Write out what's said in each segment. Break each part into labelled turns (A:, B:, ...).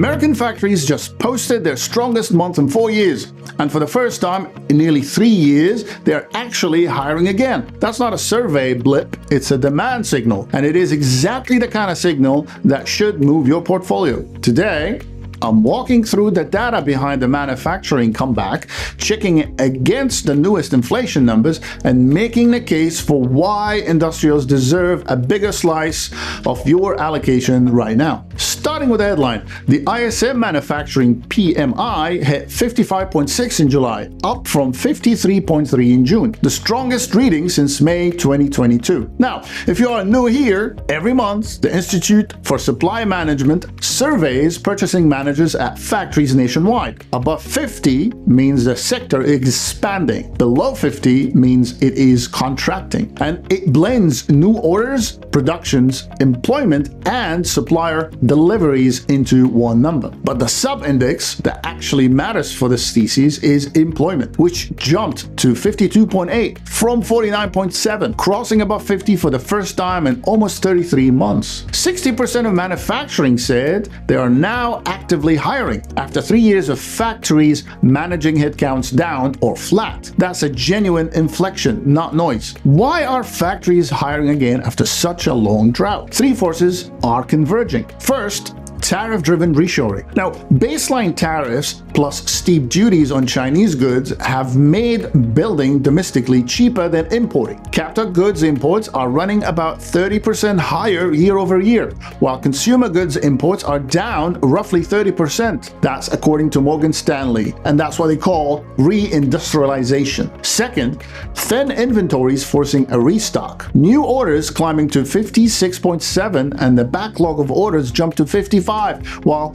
A: American factories just posted their strongest month in 4 years. And for the first time in nearly 3 years, they're actually hiring again. That's not a survey blip, it's a demand signal. And it is exactly the kind of signal that should move your portfolio. Today, I'm walking through the data behind the manufacturing comeback, checking it against the newest inflation numbers, and making the case for why industrials deserve a bigger slice of your allocation right now. Starting with the headline, the ISM manufacturing PMI hit 55.6 in July, up from 53.3 in June, the strongest reading since May 2022. Now, if you are new here, every month, the Institute for Supply Management surveys purchasing managers at factories nationwide. Above 50 means the sector is expanding. Below 50 means it is contracting. And it blends new orders, productions, employment, and supplier deliveries into one number. But the sub-index that actually matters for this thesis is employment, which jumped to 52.8 from 49.7, crossing above 50 for the first time in almost 33 months. 60% of manufacturing said they are now actively hiring after 3 years of factories managing headcounts down or flat. That's a genuine inflection, not noise. Why are factories hiring again after such a long drought? Three forces are converging. First, tariff-driven reshoring. Now, baseline tariffs plus steep duties on Chinese goods have made building domestically cheaper than importing. Capital goods imports are running about 30% higher year over year, while consumer goods imports are down roughly 30%. That's according to Morgan Stanley, and that's what they call reindustrialization. Second, thin inventories forcing a restock. New orders climbing to 56.7 and the backlog of orders jumped to 55, while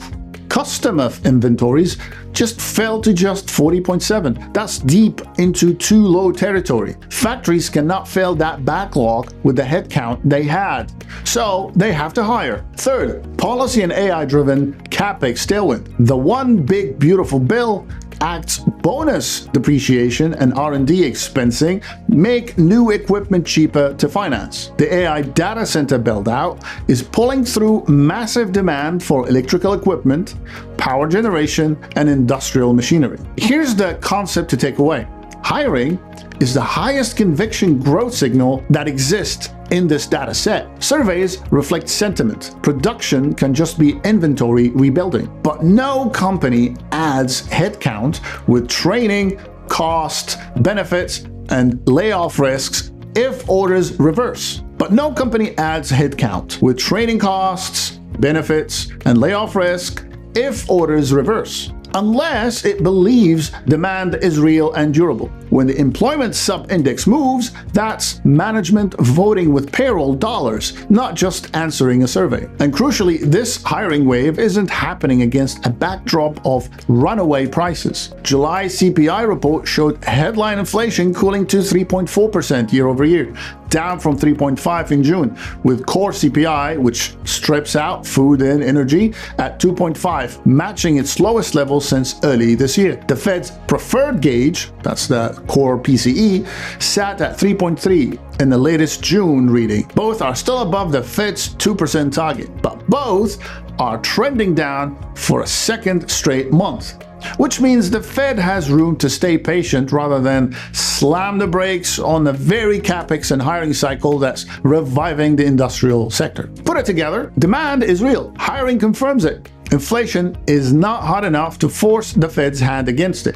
A: customer inventories just fell to just 40.7. That's deep into too low territory. Factories cannot fill that backlog with the headcount they had, so they have to hire. Third, policy and AI-driven CapEx tailwind. The One Big Beautiful Bill Act's bonus depreciation and R&D expensing make new equipment cheaper to finance. The AI data center build-out is pulling through massive demand for electrical equipment, power generation, and industrial machinery. Here's the concept to take away. Hiring is the highest conviction growth signal that exists in this data set. Surveys reflect sentiment. Production can just be inventory rebuilding. But no company adds headcount with training, cost, benefits, and layoff risks if orders reverse. But no company adds headcount with training costs, benefits, and layoff risk if orders reverse, unless it believes demand is real and durable. When the employment sub-index moves, that's management voting with payroll dollars, not just answering a survey. And crucially, this hiring wave isn't happening against a backdrop of runaway prices. July CPI report showed headline inflation cooling to 3.4% year over year, down from 3.5 in June, with core CPI, which strips out food and energy, at 2.5, matching its lowest level since early this year. The Fed's preferred gauge, that's the core PCE, sat at 3.3 in the latest June reading. Both are still above the Fed's 2% target, but both are trending down for a second straight month, which means the Fed has room to stay patient rather than slam the brakes on the very capex and hiring cycle that's reviving the industrial sector. Put it together, demand is real. Hiring confirms it. Inflation is not hot enough to force the Fed's hand against it,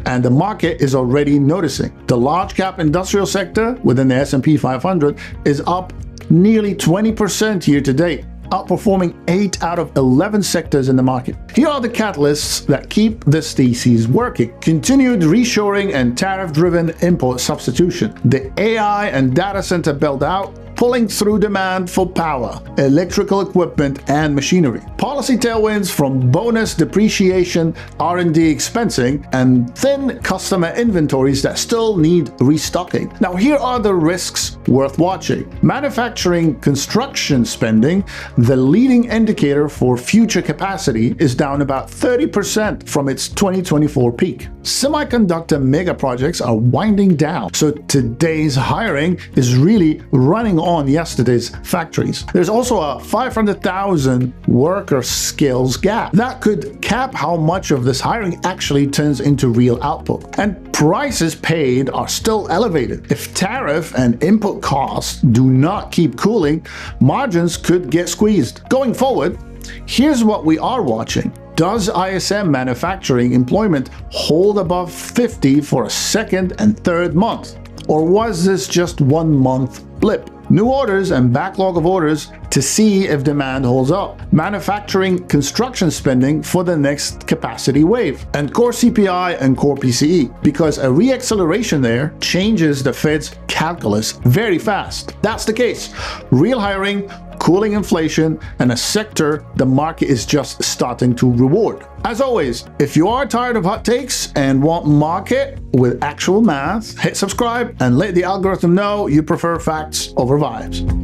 A: and the market is already noticing. The large cap industrial sector within the S&P 500 is up nearly 20% year to date, outperforming 8 out of 11 sectors in the market. Here are the catalysts that keep this thesis working. Continued reshoring and tariff-driven import substitution. The AI and data center build-out pulling through demand for power, electrical equipment, and machinery. Policy tailwinds from bonus depreciation, R&D expensing, and thin customer inventories that still need restocking. Now, here are the risks worth watching. Manufacturing construction spending, the leading indicator for future capacity, is down about 30% from its 2024 peak. Semiconductor mega projects are winding down, so today's hiring is really running on on yesterday's factories. There's also a 500,000 worker skills gap. That could cap how much of this hiring actually turns into real output. And prices paid are still elevated. If tariff and input costs do not keep cooling, margins could get squeezed. Going forward, here's what we are watching. Does ISM manufacturing employment hold above 50 for a second and third month? Or was this just 1 month blip? New orders and backlog of orders to see if demand holds up. Manufacturing construction spending for the next capacity wave. And core CPI and core PCE, because a reacceleration there changes the Fed's calculus very fast. That's the case. Real hiring, cooling inflation, and a sector the market is just starting to reward. As always, if you are tired of hot takes and want market with actual math, hit subscribe and let the algorithm know you prefer facts over vibes.